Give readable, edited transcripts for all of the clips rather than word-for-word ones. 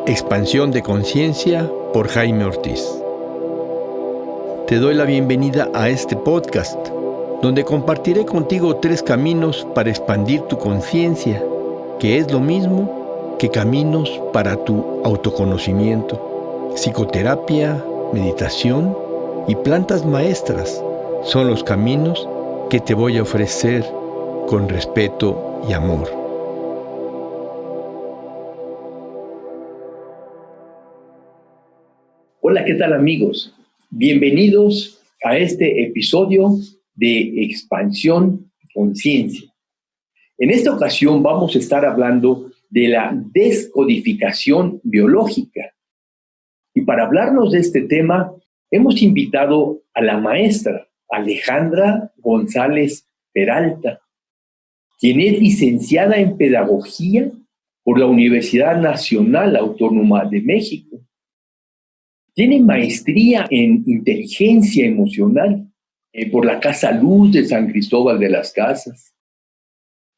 Expansión de Conciencia por Jaime Ortiz. Te doy la bienvenida a este podcast, donde compartiré contigo 3 caminos para expandir tu conciencia, que es lo mismo que caminos para tu autoconocimiento. Psicoterapia, meditación y plantas maestras son los caminos que te voy a ofrecer con respeto y amor. Hola, ¿qué tal amigos? Bienvenidos a este episodio de Expansión Conciencia. En esta ocasión vamos a estar hablando de la descodificación biológica. Y para hablarnos de este tema, hemos invitado a la maestra Alejandra González Peralta, quien es licenciada en Pedagogía por la Universidad Nacional Autónoma de México. Tiene maestría en Inteligencia Emocional por la Casa Luz de San Cristóbal de las Casas.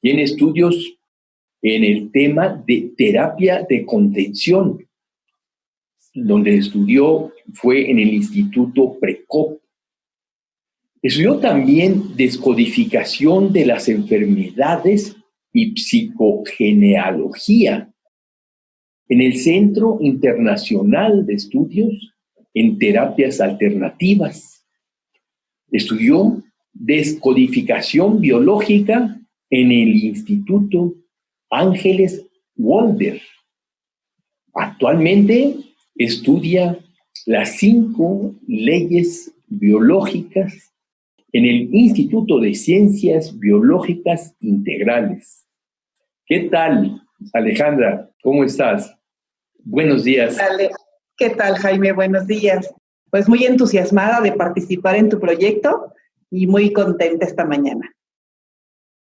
Tiene estudios en el tema de terapia de contención. Donde estudió fue en el Instituto Precop. Estudió también descodificación de las enfermedades y psicogenealogía en el Centro Internacional de Estudios en Terapias Alternativas. Estudió descodificación biológica en el Instituto Ángeles Walder. Actualmente estudia las 5 leyes biológicas en el Instituto de Ciencias Biológicas Integrales. ¿Qué tal, Alejandra? ¿Cómo estás? Buenos días. ¿Qué tal, Jaime? Buenos días. Pues muy entusiasmada de participar en tu proyecto y muy contenta esta mañana.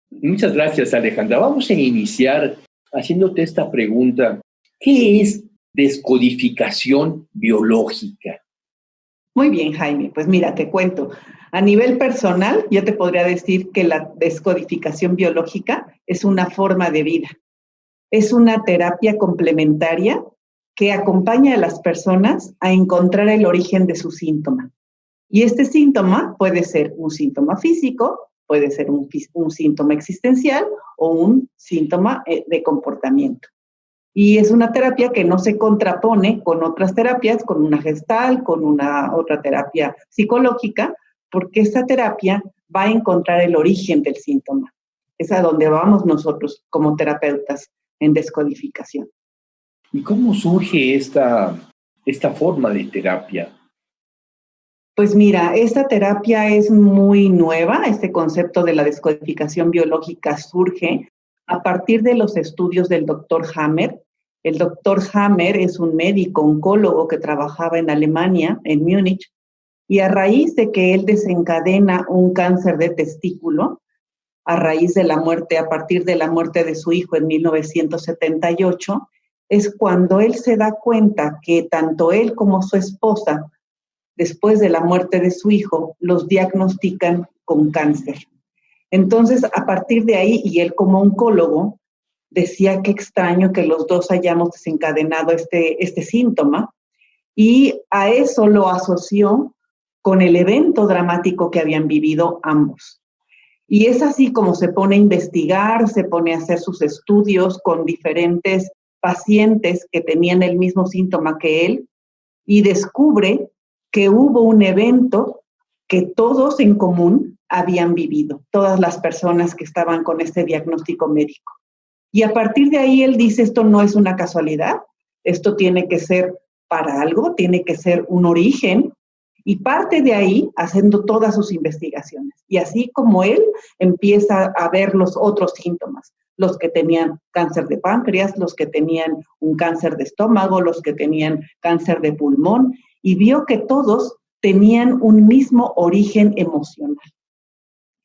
Muchas gracias, Alejandra. Vamos a iniciar haciéndote esta pregunta. ¿Qué es descodificación biológica? Muy bien, Jaime. Pues mira, te cuento. A nivel personal, yo te podría decir que la descodificación biológica es una forma de vida. Es una terapia complementaria que acompaña a las personas a encontrar el origen de su síntoma. Y este síntoma puede ser un síntoma físico, puede ser un síntoma existencial o un síntoma de comportamiento. Y es una terapia que no se contrapone con otras terapias, con una gestal, con una otra terapia psicológica, porque esta terapia va a encontrar el origen del síntoma. Es a donde vamos nosotros como terapeutas en descodificación. ¿Y cómo surge esta forma de terapia? Pues mira, esta terapia es muy nueva. Este concepto de la descodificación biológica surge a partir de los estudios del Dr. Hammer. El Dr. Hammer es un médico oncólogo que trabajaba en Alemania, en Múnich, y a raíz de que él desencadena un cáncer de testículo, a partir de la muerte de su hijo en 1978, es cuando él se da cuenta que tanto él como su esposa, después de la muerte de su hijo, los diagnostican con cáncer. Entonces, a partir de ahí, y él como oncólogo, decía qué extraño que los dos hayamos desencadenado este síntoma, y a eso lo asoció con el evento dramático que habían vivido ambos. Y es así como se pone a investigar, se pone a hacer sus estudios con diferentes pacientes que tenían el mismo síntoma que él y descubre que hubo un evento que todos en común habían vivido, todas las personas que estaban con este diagnóstico médico. Y a partir de ahí él dice, esto no es una casualidad, esto tiene que ser para algo, tiene que ser un origen, y parte de ahí haciendo todas sus investigaciones. Y así como él empieza a ver los otros síntomas, los que tenían cáncer de páncreas, los que tenían un cáncer de estómago, los que tenían cáncer de pulmón, y vio que todos tenían un mismo origen emocional.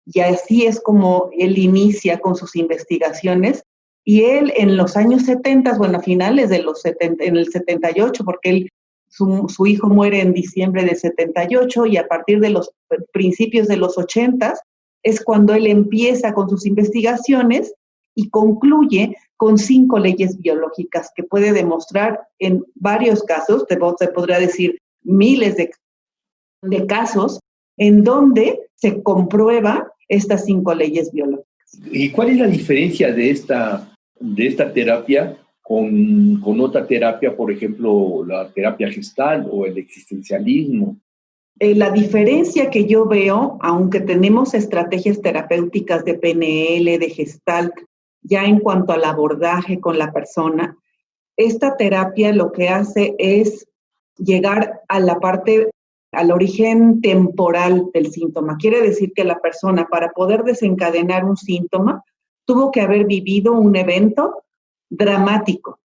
Y así es como él inicia con sus investigaciones, y él en los años 70, bueno, a finales de los 70, en el 78, porque su hijo muere en diciembre del 78, y a partir de los principios de los 80 es cuando él empieza con sus investigaciones y concluye con 5 leyes biológicas que puede demostrar en varios casos, te podría decir miles de casos, en donde se comprueba estas 5 leyes biológicas. ¿Y cuál es la diferencia de esta terapia con otra terapia, por ejemplo, la terapia gestal o el existencialismo? La diferencia que yo veo, aunque tenemos estrategias terapéuticas de PNL, de Gestalt, ya en cuanto al abordaje con la persona, esta terapia lo que hace es llegar a la parte, al origen temporal del síntoma. Quiere decir que la persona, para poder desencadenar un síntoma, tuvo que haber vivido un evento dramático,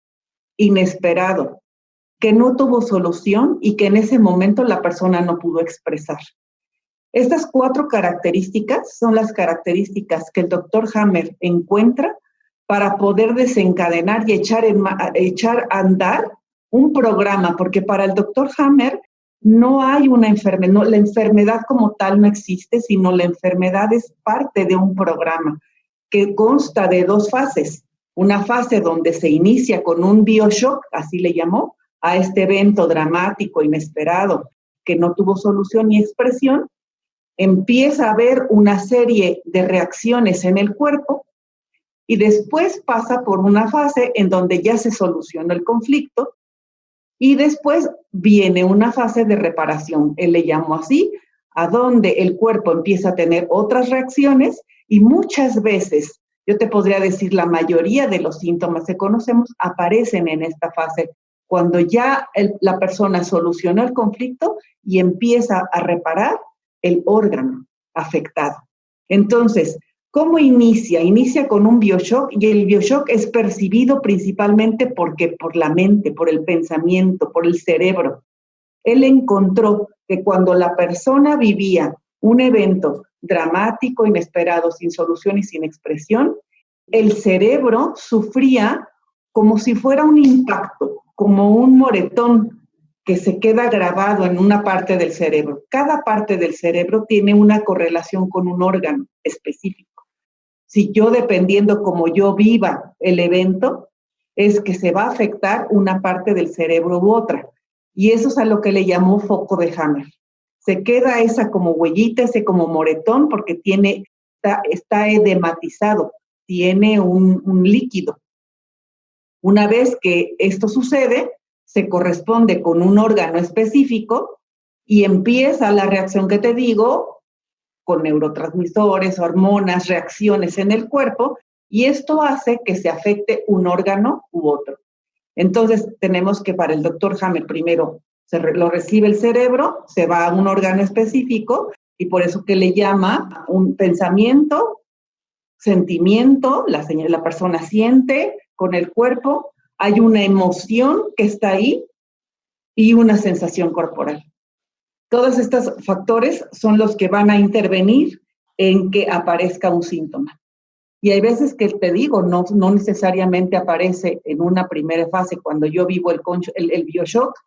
inesperado, que no tuvo solución y que en ese momento la persona no pudo expresar. Estas 4 características son las características que el doctor Hammer encuentra para poder desencadenar y echar a andar un programa, porque para el doctor Hammer no hay una enfermedad, no, la enfermedad como tal no existe, sino la enfermedad es parte de un programa que consta de 2 fases. Una fase donde se inicia con un bioshock, así le llamó, a este evento dramático, inesperado, que no tuvo solución ni expresión. Empieza a haber una serie de reacciones en el cuerpo y después pasa por una fase en donde ya se solucionó el conflicto y después viene una fase de reparación, él le llamó así, a donde el cuerpo empieza a tener otras reacciones y muchas veces, yo te podría decir, la mayoría de los síntomas que conocemos aparecen en esta fase, cuando ya la persona solucionó el conflicto y empieza a reparar el órgano afectado. Entonces, ¿cómo inicia? Inicia con un bioshock y el bioshock es percibido principalmente por la mente, por el pensamiento, por el cerebro. Él encontró que cuando la persona vivía un evento dramático, inesperado, sin solución y sin expresión, el cerebro sufría como si fuera un impacto, como un moretón que se queda grabado en una parte del cerebro. Cada parte del cerebro tiene una correlación con un órgano específico. Si yo, dependiendo cómo yo viva el evento, es que se va a afectar una parte del cerebro u otra. Y eso es a lo que le llamó foco de Hammer. Se queda esa como huellita, ese como moretón, porque está edematizado, tiene un líquido. Una vez que esto sucede, se corresponde con un órgano específico y empieza la reacción que te digo, con neurotransmisores, hormonas, reacciones en el cuerpo, y esto hace que se afecte un órgano u otro. Entonces, tenemos que para el doctor Hammer primero lo recibe el cerebro, se va a un órgano específico, y por eso que le llama un pensamiento, sentimiento, la persona siente con el cuerpo, hay una emoción que está ahí y una sensación corporal. Todos estos factores son los que van a intervenir en que aparezca un síntoma. Y hay veces que te digo, no necesariamente aparece en una primera fase. Cuando yo vivo el bioshock,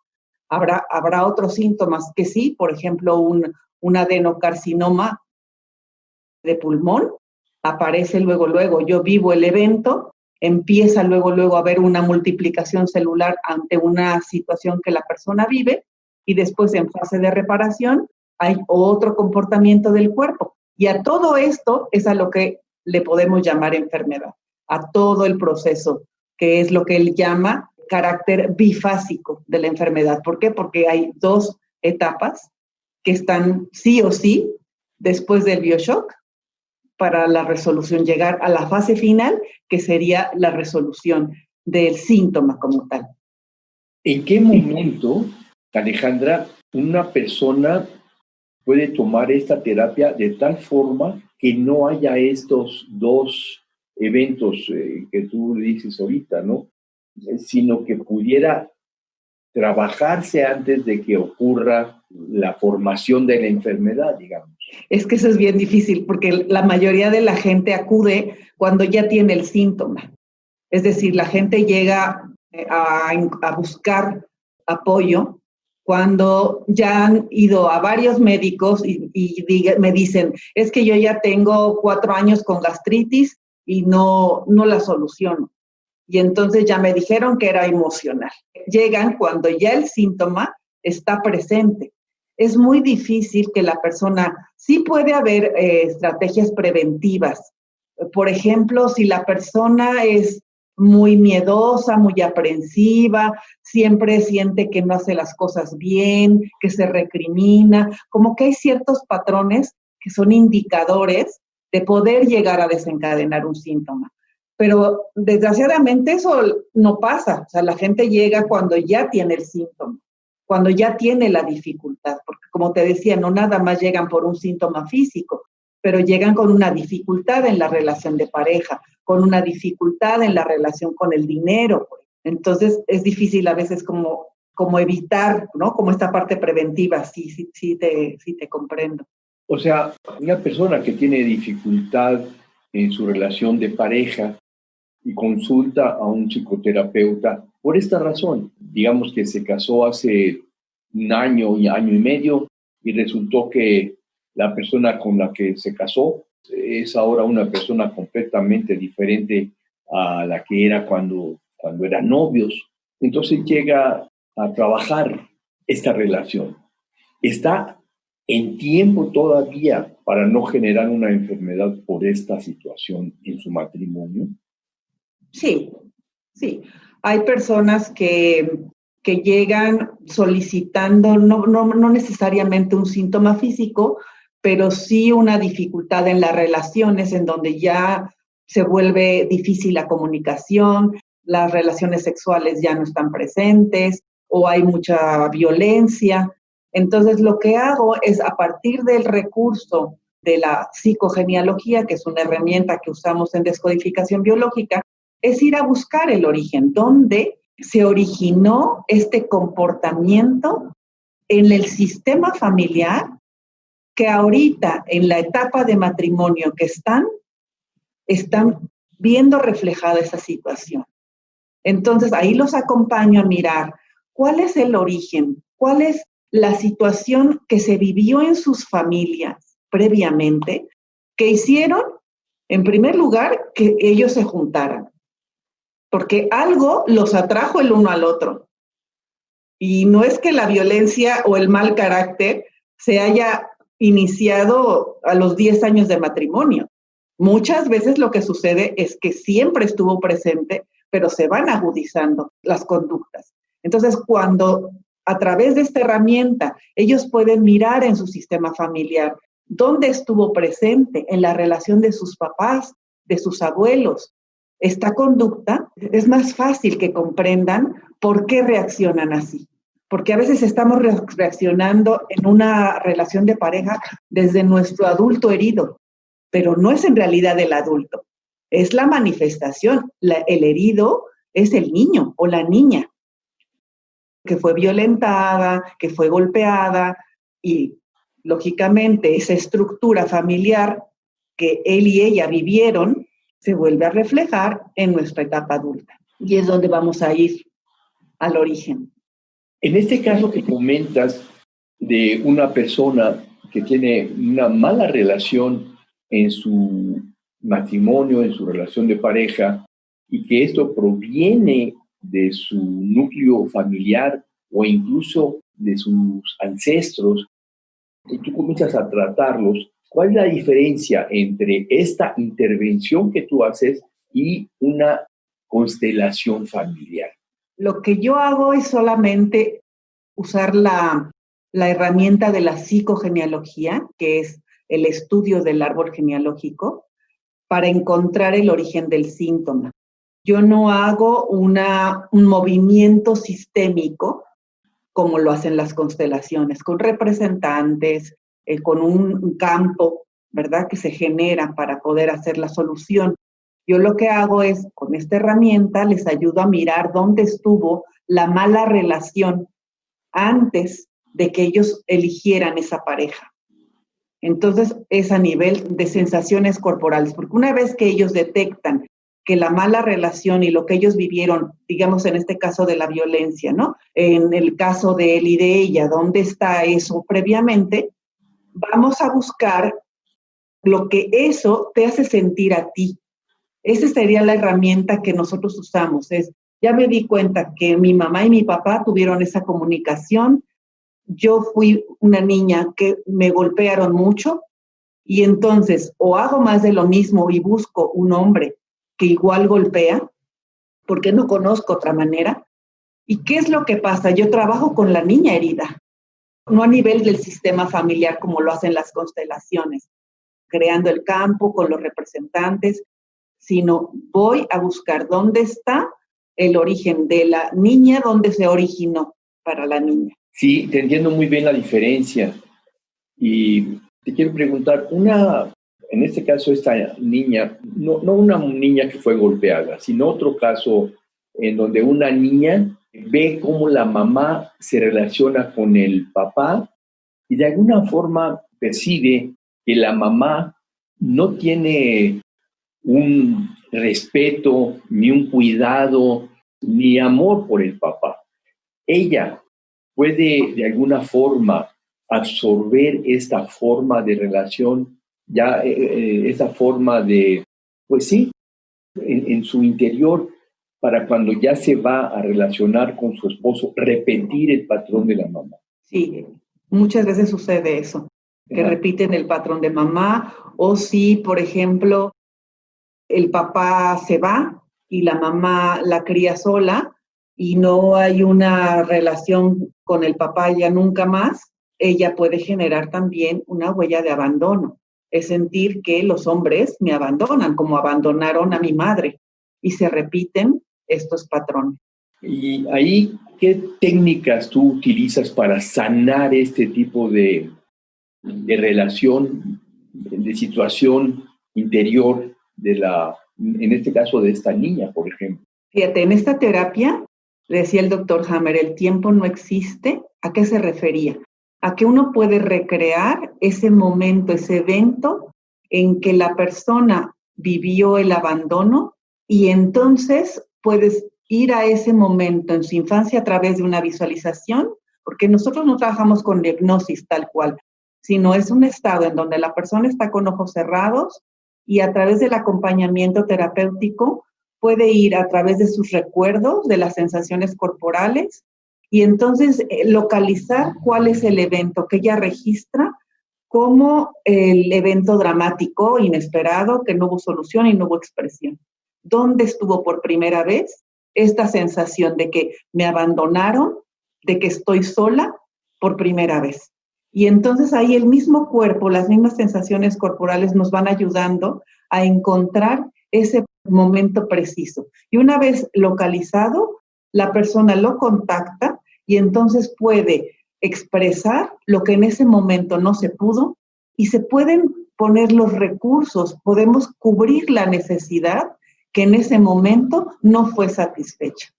habrá otros síntomas que sí, por ejemplo, un adenocarcinoma de pulmón, aparece luego, yo vivo el evento, empieza luego a haber una multiplicación celular ante una situación que la persona vive y después en fase de reparación hay otro comportamiento del cuerpo. Y a todo esto es a lo que le podemos llamar enfermedad, a todo el proceso, que es lo que él llama carácter bifásico de la enfermedad. ¿Por qué? Porque hay 2 etapas que están sí o sí después del bioshock para la resolución, llegar a la fase final, que sería la resolución del síntoma como tal. ¿En qué momento, Alejandra, una persona puede tomar esta terapia de tal forma que no haya estos 2 eventos que tú dices ahorita, ¿no? Sino que pudiera trabajarse antes de que ocurra la formación de la enfermedad, digamos? Es que eso es bien difícil porque la mayoría de la gente acude cuando ya tiene el síntoma. Es decir, la gente llega a buscar apoyo cuando ya han ido a varios médicos y me dicen, es que yo ya tengo 4 años con gastritis y no la soluciono. Y entonces ya me dijeron que era emocional. Llegan cuando ya el síntoma está presente. Es muy difícil que la persona, sí puede haber estrategias preventivas. Por ejemplo, si la persona es muy miedosa, muy aprensiva, siempre siente que no hace las cosas bien, que se recrimina, como que hay ciertos patrones que son indicadores de poder llegar a desencadenar un síntoma. Pero desgraciadamente eso no pasa. O sea, la gente llega cuando ya tiene el síntoma, cuando ya tiene la dificultad, porque como te decía, no nada más llegan por un síntoma físico, pero llegan con una dificultad en la relación de pareja, con una dificultad en la relación con el dinero. Entonces es difícil a veces como evitar, ¿no? Como esta parte preventiva, sí te comprendo. O sea, una persona que tiene dificultad en su relación de pareja y consulta a un psicoterapeuta por esta razón. Digamos que se casó hace un año y medio y resultó que la persona con la que se casó es ahora una persona completamente diferente a la que era cuando eran novios. Entonces llega a trabajar esta relación. Está en tiempo todavía para no generar una enfermedad por esta situación en su matrimonio. Sí. Hay personas que llegan solicitando no necesariamente un síntoma físico, pero sí una dificultad en las relaciones, en donde ya se vuelve difícil la comunicación, las relaciones sexuales ya no están presentes o hay mucha violencia. Entonces, lo que hago es, a partir del recurso de la psicogenealogía, que es una herramienta que usamos en descodificación biológica, es ir a buscar el origen, dónde se originó este comportamiento en el sistema familiar que ahorita, en la etapa de matrimonio que están viendo reflejada esa situación. Entonces, ahí los acompaño a mirar cuál es el origen, cuál es la situación que se vivió en sus familias previamente, que hicieron, en primer lugar, que ellos se juntaran, porque algo los atrajo el uno al otro. Y no es que la violencia o el mal carácter se haya iniciado a los 10 años de matrimonio. Muchas veces lo que sucede es que siempre estuvo presente, pero se van agudizando las conductas. Entonces, cuando a través de esta herramienta ellos pueden mirar en su sistema familiar dónde estuvo presente en la relación de sus papás, de sus abuelos, esta conducta, es más fácil que comprendan por qué reaccionan así. Porque a veces estamos reaccionando en una relación de pareja desde nuestro adulto herido, pero no es en realidad el adulto, es la manifestación. El herido es el niño o la niña que fue violentada, que fue golpeada, y lógicamente esa estructura familiar que él y ella vivieron se vuelve a reflejar en nuestra etapa adulta. Y es donde vamos a ir al origen. En este caso que comentas de una persona que tiene una mala relación en su matrimonio, en su relación de pareja, y que esto proviene de su núcleo familiar o incluso de sus ancestros, y tú comienzas a tratarlos, ¿cuál es la diferencia entre esta intervención que tú haces y una constelación familiar? Lo que yo hago es solamente usar la herramienta de la psicogenealogía, que es el estudio del árbol genealógico, para encontrar el origen del síntoma. Yo no hago un movimiento sistémico como lo hacen las constelaciones, con representantes, con un campo, ¿verdad?, que se genera para poder hacer la solución. Yo lo que hago es, con esta herramienta, les ayudo a mirar dónde estuvo la mala relación antes de que ellos eligieran esa pareja. Entonces, es a nivel de sensaciones corporales, porque una vez que ellos detectan que la mala relación y lo que ellos vivieron, digamos en este caso de la violencia, ¿no? En el caso de él y de ella, ¿dónde está eso previamente? Vamos a buscar lo que eso te hace sentir a ti. Esa sería la herramienta que nosotros usamos. Ya me di cuenta que mi mamá y mi papá tuvieron esa comunicación. Yo fui una niña que me golpearon mucho y entonces o hago más de lo mismo y busco un hombre que igual golpea, porque no conozco otra manera. ¿Y qué es lo que pasa? Yo trabajo con la niña herida, no a nivel del sistema familiar como lo hacen las constelaciones, creando el campo con los representantes, sino voy a buscar dónde está el origen de la niña, dónde se originó para la niña. Sí, te entiendo muy bien la diferencia. Y te quiero preguntar, en este caso esta niña, no una niña que fue golpeada, sino otro caso en donde una niña ve cómo la mamá se relaciona con el papá y de alguna forma percibe que la mamá no tiene un respeto, ni un cuidado, ni amor por el papá. Ella puede de alguna forma absorber esta forma de relación, esa forma de, pues sí, en su interior, para cuando ya se va a relacionar con su esposo, repetir el patrón de la mamá. Sí, muchas veces sucede eso, que repiten el patrón de mamá, o si, por ejemplo, el papá se va y la mamá la cría sola y no hay una relación con el papá ya nunca más, ella puede generar también una huella de abandono. Es sentir que los hombres me abandonan, como abandonaron a mi madre, y se repiten estos patrones. Y ahí, ¿qué técnicas tú utilizas para sanar este tipo de relación, de situación interior en este caso de esta niña, por ejemplo? Fíjate, en esta terapia, decía el doctor Hammer, el tiempo no existe. ¿A qué se refería? A que uno puede recrear ese momento, ese evento en que la persona vivió el abandono y entonces puedes ir a ese momento en su infancia a través de una visualización, porque nosotros no trabajamos con hipnosis tal cual, sino es un estado en donde la persona está con ojos cerrados y a través del acompañamiento terapéutico puede ir a través de sus recuerdos, de las sensaciones corporales, y entonces localizar cuál es el evento que ella registra como el evento dramático, inesperado, que no hubo solución y no hubo expresión. ¿Dónde estuvo por primera vez esta sensación de que me abandonaron, de que estoy sola por primera vez? Y entonces ahí el mismo cuerpo, las mismas sensaciones corporales nos van ayudando a encontrar ese momento preciso. Y una vez localizado, la persona lo contacta y entonces puede expresar lo que en ese momento no se pudo y se pueden poner los recursos, podemos cubrir la necesidad que en ese momento no fue satisfecha.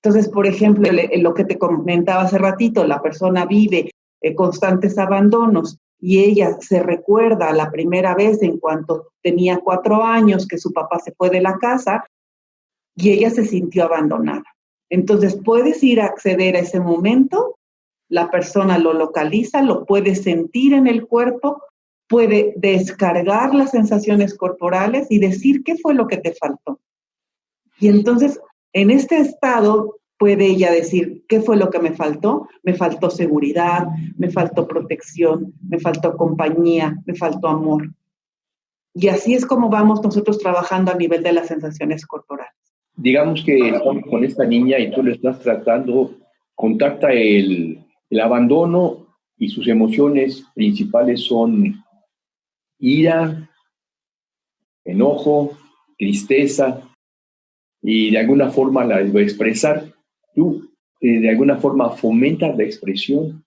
Entonces, por ejemplo, lo que te comentaba hace ratito, la persona vive constantes abandonos y ella se recuerda la primera vez en cuanto tenía 4 años que su papá se fue de la casa y ella se sintió abandonada. Entonces, puedes ir a acceder a ese momento, la persona lo localiza, lo puede sentir en el cuerpo, puede descargar las sensaciones corporales y decir qué fue lo que te faltó. Y entonces, en este estado, puede ella decir, ¿qué fue lo que me faltó? Me faltó seguridad, me faltó protección, me faltó compañía, me faltó amor. Y así es como vamos nosotros trabajando a nivel de las sensaciones corporales. Digamos que estamos con esta niña y tú le estás tratando, contacta el abandono y sus emociones principales son ira, enojo, tristeza, y de alguna forma la va a expresar. Tú, de alguna forma, fomentas la expresión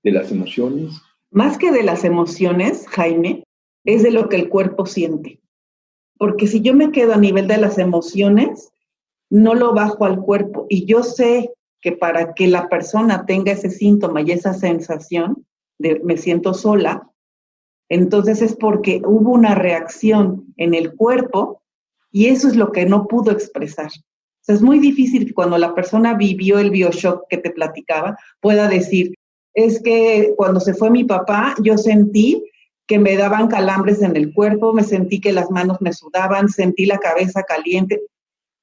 de las emociones. Más que de las emociones, Jaime, es de lo que el cuerpo siente. Porque si yo me quedo a nivel de las emociones, no lo bajo al cuerpo. Y yo sé que para que la persona tenga ese síntoma y esa sensación de me siento sola, entonces es porque hubo una reacción en el cuerpo y eso es lo que no pudo expresar. O sea, es muy difícil que cuando la persona vivió el bioshock que te platicaba, pueda decir, es que cuando se fue mi papá, yo sentí que me daban calambres en el cuerpo, me sentí que las manos me sudaban, sentí la cabeza caliente.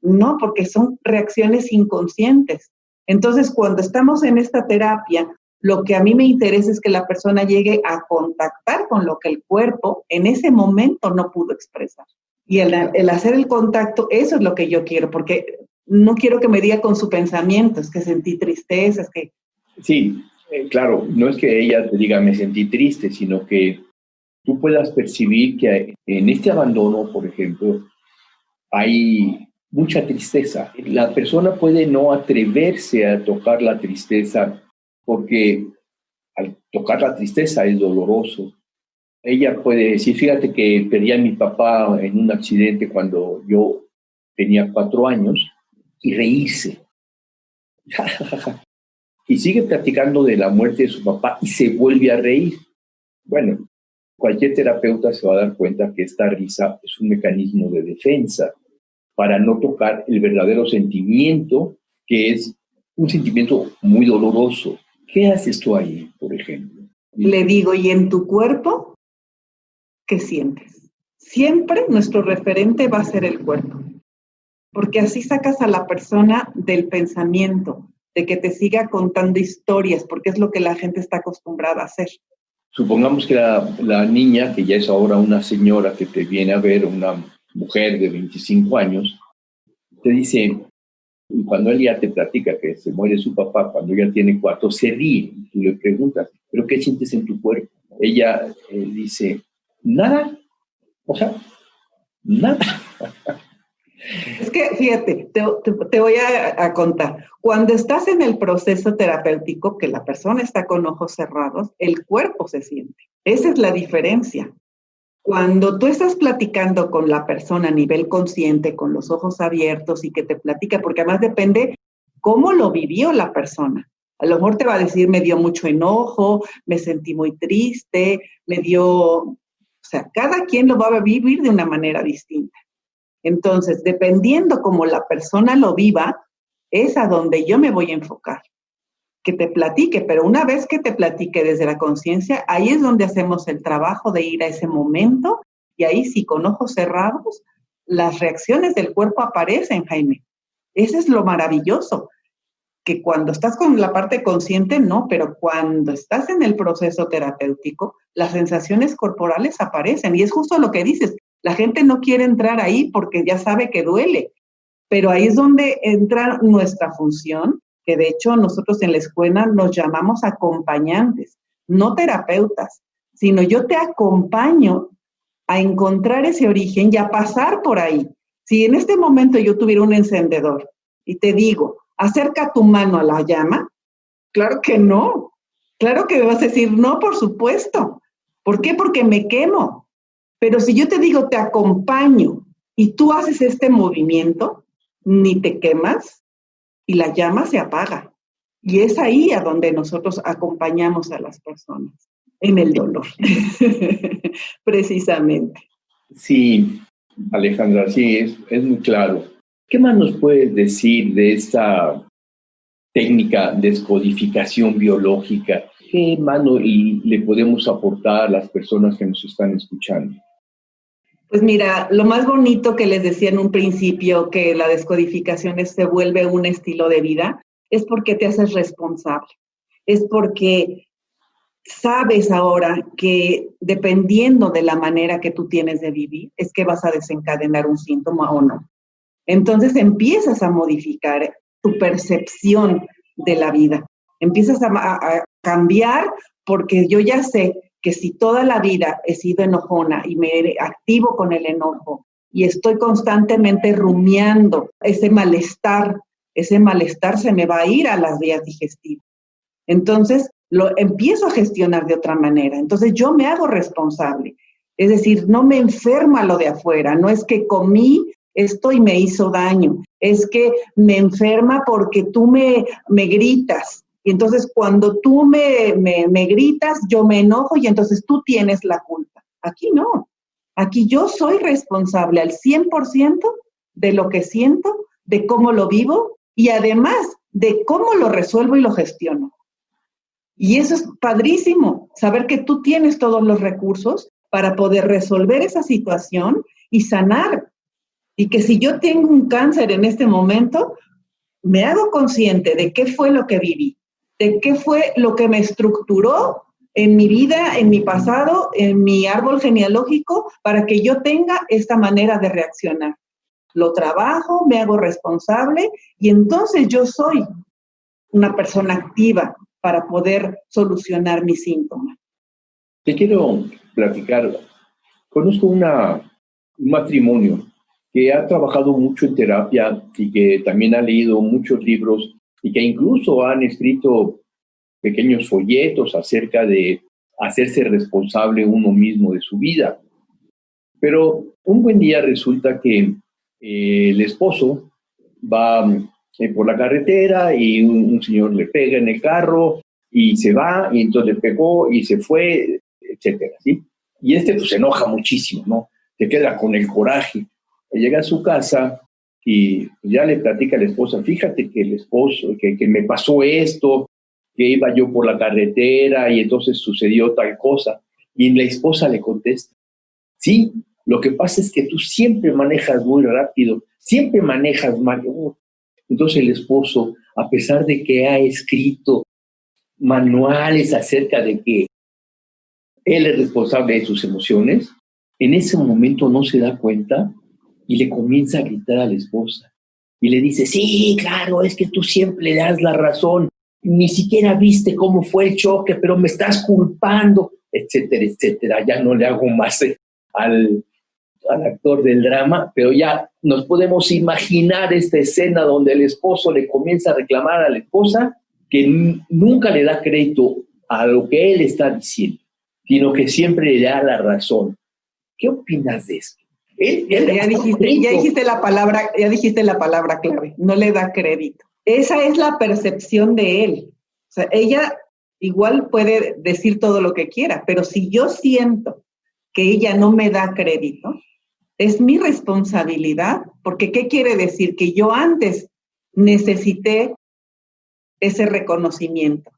No, porque son reacciones inconscientes. Entonces, cuando estamos en esta terapia, lo que a mí me interesa es que la persona llegue a contactar con lo que el cuerpo en ese momento no pudo expresar. Y el hacer el contacto, eso es lo que yo quiero, porque no quiero que me diga con su pensamiento, es que sentí tristeza, es que... Sí, claro, no es que ella te diga me sentí triste, sino que tú puedas percibir que en este abandono, por ejemplo, hay mucha tristeza. La persona puede no atreverse a tocar la tristeza porque al tocar la tristeza es doloroso. Ella puede decir, fíjate que perdí a mi papá en un accidente cuando yo tenía 4 años, y reírse. Y sigue platicando de la muerte de su papá y se vuelve a reír. Bueno, cualquier terapeuta se va a dar cuenta que esta risa es un mecanismo de defensa para no tocar el verdadero sentimiento, que es un sentimiento muy doloroso. ¿Qué haces tú ahí, por ejemplo? Le digo, ¿y en tu cuerpo qué sientes? Siempre nuestro referente va a ser el cuerpo, porque así sacas a la persona del pensamiento, de que te siga contando historias, porque es lo que la gente está acostumbrada a hacer. Supongamos que la niña, que ya es ahora una señora que te viene a ver, una mujer de 25 años, te dice, y cuando ella te platica que se muere su papá, cuando ella tiene 4, se ríe. Y tú le preguntas, ¿pero qué sientes en tu cuerpo? Ella dice, nada, o sea, nada. Es que, fíjate, te voy a contar. Cuando estás en el proceso terapéutico, que la persona está con ojos cerrados, el cuerpo se siente. Esa es la diferencia. Cuando tú estás platicando con la persona a nivel consciente, con los ojos abiertos y que te platica, porque además depende cómo lo vivió la persona. A lo mejor te va a decir, me dio mucho enojo, me sentí muy triste, o sea, cada quien lo va a vivir de una manera distinta. Entonces, dependiendo cómo la persona lo viva, es a donde yo me voy a enfocar. Que te platique, pero una vez que te platique desde la conciencia, ahí es donde hacemos el trabajo de ir a ese momento, y ahí sí, con ojos cerrados, las reacciones del cuerpo aparecen, Jaime. Eso es lo maravilloso, que cuando estás con la parte consciente, no, pero cuando estás en el proceso terapéutico, las sensaciones corporales aparecen, y es justo lo que dices, la gente no quiere entrar ahí porque ya sabe que duele, pero ahí es donde entra nuestra función, que de hecho nosotros en la escuela nos llamamos acompañantes, no terapeutas, sino yo te acompaño a encontrar ese origen y a pasar por ahí. Si en este momento yo tuviera un encendedor y te digo, acerca tu mano a la llama, claro que no. Claro que me vas a decir, no, por supuesto. ¿Por qué? Porque me quemo. Pero si yo te digo, te acompaño y tú haces este movimiento, ni te quemas y la llama se apaga. Y es ahí a donde nosotros acompañamos a las personas, en el dolor, precisamente. Sí, Alejandra, sí, es muy claro. ¿Qué más nos puedes decir de esta técnica de descodificación biológica? ¿Qué más le podemos aportar a las personas que nos están escuchando? Pues mira, lo más bonito que les decía en un principio, que la descodificación se vuelve un estilo de vida, es porque te haces responsable. Es porque sabes ahora que dependiendo de la manera que tú tienes de vivir, es que vas a desencadenar un síntoma o no. Entonces empiezas a modificar tu percepción de la vida. Empiezas a cambiar, porque yo ya sé que si toda la vida he sido enojona y me activo con el enojo y estoy constantemente rumiando ese malestar se me va a ir a las vías digestivas. Entonces lo empiezo a gestionar de otra manera. Entonces yo me hago responsable. Es decir, no me enferma lo de afuera, no es que comí esto y me hizo daño, es que me enferma porque tú me gritas. Y entonces cuando tú me gritas, yo me enojo y entonces tú tienes la culpa. Aquí no. Aquí yo soy responsable al 100% de lo que siento, de cómo lo vivo y además de cómo lo resuelvo y lo gestiono. Y eso es padrísimo, saber que tú tienes todos los recursos para poder resolver esa situación y sanar. Y que si yo tengo un cáncer en este momento, me hago consciente de qué fue lo que viví, de qué fue lo que me estructuró en mi vida, en mi pasado, en mi árbol genealógico, para que yo tenga esta manera de reaccionar. Lo trabajo, me hago responsable y entonces yo soy una persona activa para poder solucionar mis síntomas. Te quiero platicar. Conozco un matrimonio que ha trabajado mucho en terapia y que también ha leído muchos libros y que incluso han escrito pequeños folletos acerca de hacerse responsable uno mismo de su vida. Pero un buen día resulta que el esposo va por la carretera y un señor le pega en el carro y se va, y entonces le pegó y se fue, etcétera, ¿sí? Y pues se enoja muchísimo, ¿no? Se queda con el coraje. Llega a su casa y ya le platica a la esposa, fíjate que el esposo, que me pasó esto, que iba yo por la carretera y entonces sucedió tal cosa. Y la esposa le contesta, sí, lo que pasa es que tú siempre manejas muy rápido, siempre manejas mal. Entonces el esposo, a pesar de que ha escrito manuales acerca de que él es responsable de sus emociones, en ese momento no se da cuenta y le comienza a gritar a la esposa. Y le dice, sí, claro, es que tú siempre le das la razón, ni siquiera viste cómo fue el choque, pero me estás culpando, etcétera, etcétera. Ya no le hago más al actor del drama, pero ya nos podemos imaginar esta escena donde el esposo le comienza a reclamar a la esposa que nunca le da crédito a lo que él está diciendo, sino que siempre le da la razón. ¿Qué opinas de esto? Ya dijiste la palabra clave, no le da crédito. Esa es la percepción de él. O sea, ella igual puede decir todo lo que quiera, pero si yo siento que ella no me da crédito, es mi responsabilidad, porque ¿qué quiere decir? Que yo antes necesité ese reconocimiento.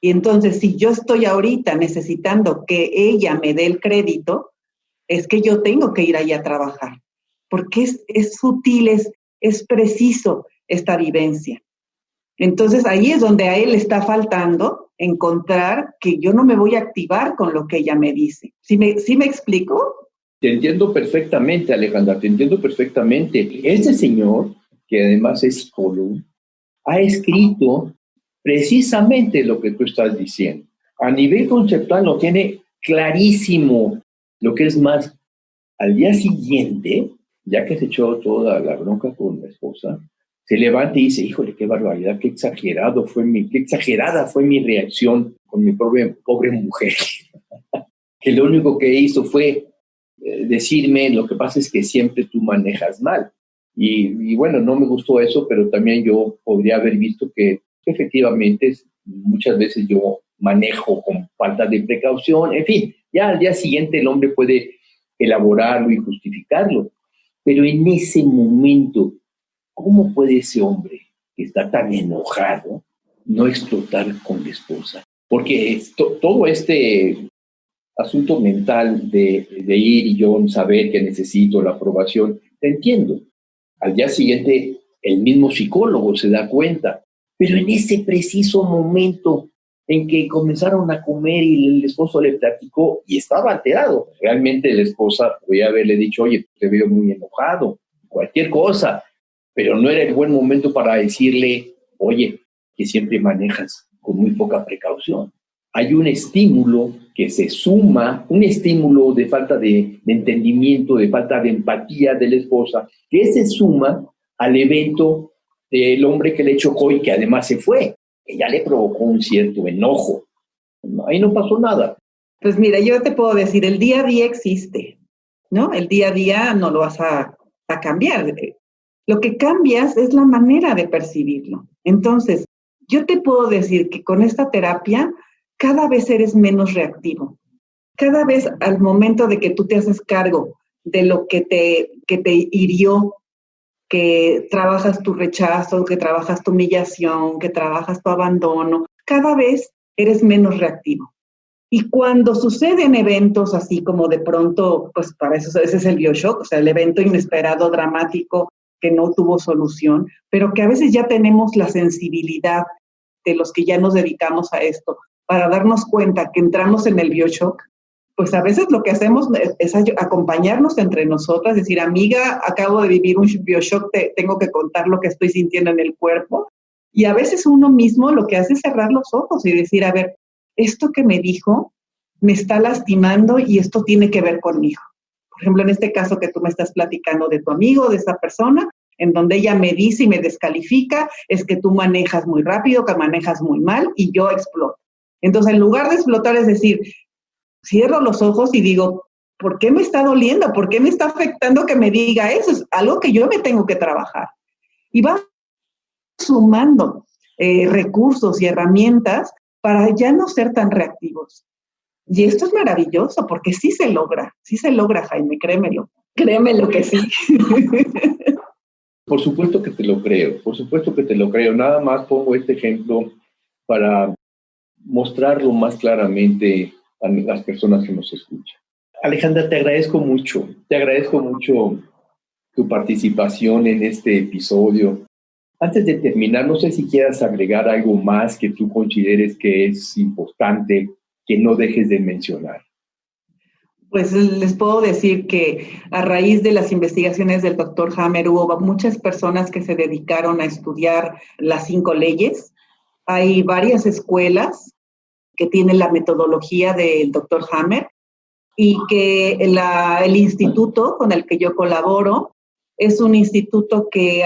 Y entonces, si yo estoy ahorita necesitando que ella me dé el crédito, es que yo tengo que ir allá a trabajar, porque es sutil, es preciso esta vivencia. Entonces, ahí es donde a él le está faltando encontrar que yo no me voy a activar con lo que ella me dice. ¿Sí me explico? Te entiendo perfectamente, Alejandra, te entiendo perfectamente. Este señor, que además es psicólogo, ha escrito precisamente lo que tú estás diciendo. A nivel conceptual lo tiene clarísimo. Lo que es más, al día siguiente, ya que se echó toda la bronca con la esposa, se levanta y dice, híjole, qué barbaridad, qué exagerada fue mi reacción con mi pobre mujer. Que lo único que hizo fue decirme, lo que pasa es que siempre tú manejas mal. Y bueno, no me gustó eso, pero también yo podría haber visto que efectivamente muchas veces yo manejo con falta de precaución, en fin, ya al día siguiente el hombre puede elaborarlo y justificarlo. Pero en ese momento, ¿cómo puede ese hombre que está tan enojado no explotar con la esposa? Porque todo este asunto mental de ir y yo saber que necesito la aprobación, te entiendo. Al día siguiente, el mismo psicólogo se da cuenta. Pero en ese preciso momento en que comenzaron a comer y el esposo le platicó y estaba alterado. Realmente la esposa podía haberle dicho, oye, te veo muy enojado, cualquier cosa, pero no era el buen momento para decirle, oye, que siempre manejas con muy poca precaución. Hay un estímulo que se suma, un estímulo de falta de entendimiento, de falta de empatía de la esposa, que se suma al evento del hombre que le chocó y que además se fue. Ella le provocó un cierto enojo. Ahí no pasó nada. Pues mira, yo te puedo decir, el día a día existe, ¿no? El día a día no lo vas a cambiar. Lo que cambias es la manera de percibirlo. Entonces, yo te puedo decir que con esta terapia cada vez eres menos reactivo. Cada vez al momento de que tú te haces cargo de lo que te hirió, que trabajas tu rechazo, que trabajas tu humillación, que trabajas tu abandono, cada vez eres menos reactivo. Y cuando suceden eventos así como de pronto, pues para eso ese es el BioShock, o sea, el evento inesperado, dramático, que no tuvo solución, pero que a veces ya tenemos la sensibilidad de los que ya nos dedicamos a esto, para darnos cuenta que entramos en el BioShock, pues a veces lo que hacemos es acompañarnos entre nosotras, decir, amiga, acabo de vivir un BioShock, te tengo que contar lo que estoy sintiendo en el cuerpo. Y a veces uno mismo lo que hace es cerrar los ojos y decir, a ver, esto que me dijo me está lastimando y esto tiene que ver conmigo. Por ejemplo, en este caso que tú me estás platicando de tu amigo, de esa persona, en donde ella me dice y me descalifica, es que tú manejas muy rápido, que manejas muy mal y yo exploto. Entonces, en lugar de explotar, es decir, cierro los ojos y digo, ¿por qué me está doliendo? ¿Por qué me está afectando que me diga eso? Es algo que yo me tengo que trabajar. Y va sumando recursos y herramientas para ya no ser tan reactivos. Y esto es maravilloso porque sí se logra, Jaime, créemelo que sí. Por supuesto que te lo creo. Nada más pongo este ejemplo para mostrarlo más claramente a las personas que nos escuchan. Alejandra, te agradezco mucho tu participación en este episodio. Antes de terminar, no sé si quieras agregar algo más que tú consideres que es importante que no dejes de mencionar. Pues les puedo decir que a raíz de las investigaciones del doctor Hammer hubo muchas personas que se dedicaron a estudiar las 5 leyes. Hay varias escuelas que tienen la metodología del doctor Hammer y que el instituto con el que yo colaboro es un instituto que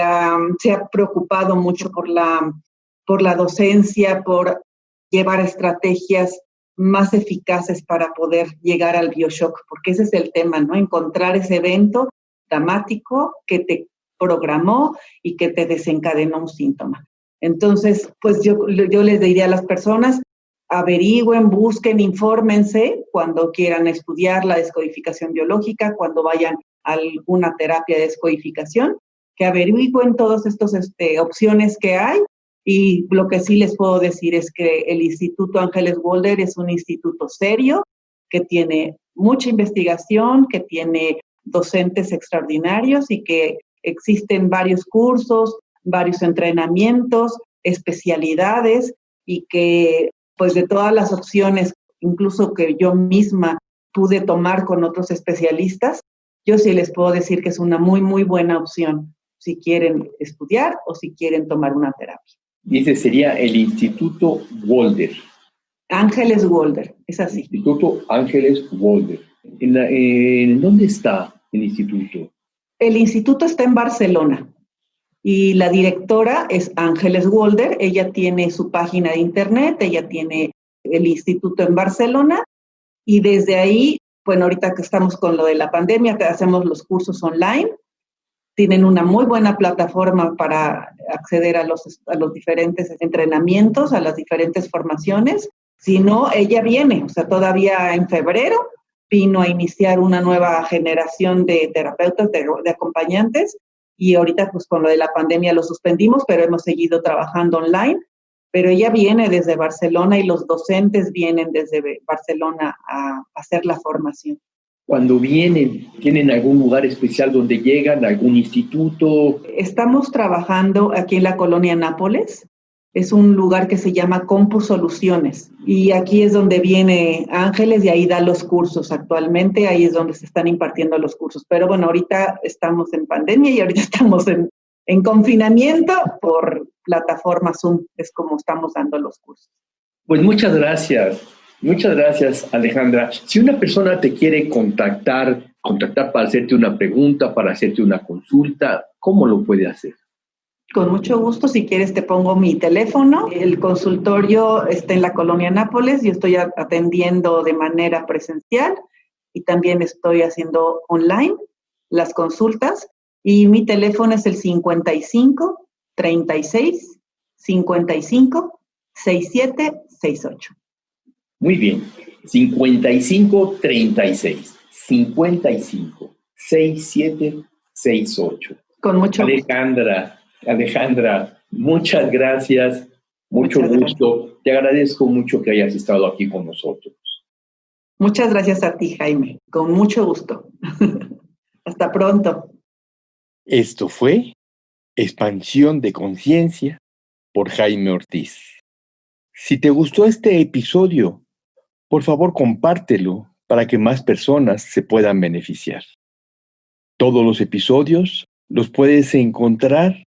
se ha preocupado mucho por la docencia, por llevar estrategias más eficaces para poder llegar al BioShock, porque ese es el tema, ¿no? Encontrar ese evento dramático que te programó y que te desencadenó un síntoma. Entonces, pues yo les diría a las personas, averigüen, busquen, infórmense cuando quieran estudiar la descodificación biológica, cuando vayan a alguna terapia de descodificación, que averigüen todas estas opciones que hay. Y lo que sí les puedo decir es que el Instituto Ángeles Walder es un instituto serio, que tiene mucha investigación, que tiene docentes extraordinarios y que existen varios cursos, varios entrenamientos, especialidades y que pues de todas las opciones, incluso que yo misma pude tomar con otros especialistas, yo sí les puedo decir que es una muy, muy buena opción si quieren estudiar o si quieren tomar una terapia. Y ese sería el Instituto Walder. Ángeles Walder, es así. Instituto Ángeles Walder. ¿En dónde está el instituto? El instituto está en Barcelona y la directora es Ángeles Walder. Ella tiene su página de internet, ella tiene el instituto en Barcelona y desde ahí, bueno, ahorita que estamos con lo de la pandemia, que hacemos los cursos online, tienen una muy buena plataforma para acceder a los diferentes entrenamientos, a las diferentes formaciones. Si no, ella viene, o sea, todavía en febrero vino a iniciar una nueva generación de terapeutas, de acompañantes, y ahorita pues con lo de la pandemia lo suspendimos, pero hemos seguido trabajando online. Pero ella viene desde Barcelona y los docentes vienen desde Barcelona a hacer la formación. Cuando vienen, ¿tienen algún lugar especial donde llegan, algún instituto? Estamos trabajando aquí en la colonia Nápoles. Es un lugar que se llama Compus Soluciones. Y aquí es donde viene Ángeles y ahí da los cursos actualmente. Ahí es donde se están impartiendo los cursos. Pero bueno, ahorita estamos en pandemia y ahorita estamos en confinamiento por plataforma Zoom. Es como estamos dando los cursos. Pues muchas gracias. Muchas gracias, Alejandra. Si una persona te quiere contactar para hacerte una pregunta, para hacerte una consulta, ¿cómo lo puede hacer? Con mucho gusto, si quieres te pongo mi teléfono. El consultorio está en la colonia Nápoles, yo estoy atendiendo de manera presencial y también estoy haciendo online las consultas y mi teléfono es el 55 36 55 67 68. Muy bien, 55 36 55 67 68. Con mucho gusto. Alejandra, muchas gracias, mucho gusto. Te agradezco mucho que hayas estado aquí con nosotros. Muchas gracias a ti, Jaime. Con mucho gusto. Hasta pronto. Esto fue Expansión de Conciencia por Jaime Ortiz. Si te gustó este episodio, por favor compártelo para que más personas se puedan beneficiar. Todos los episodios los puedes encontrar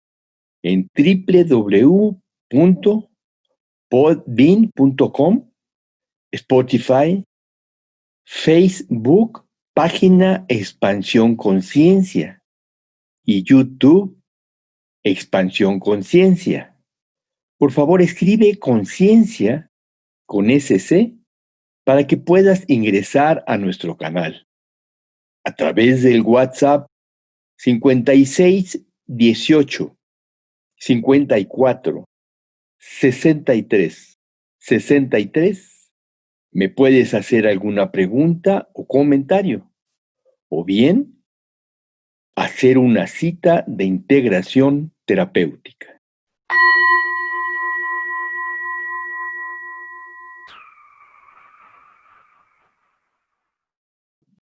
en www.podbean.com, Spotify, Facebook, página Expansión Conciencia y YouTube Expansión Conciencia. Por favor, escribe conciencia con SC para que puedas ingresar a nuestro canal a través del WhatsApp 56 18 54 63 63. Me puedes hacer alguna pregunta o comentario, o bien hacer una cita de integración terapéutica.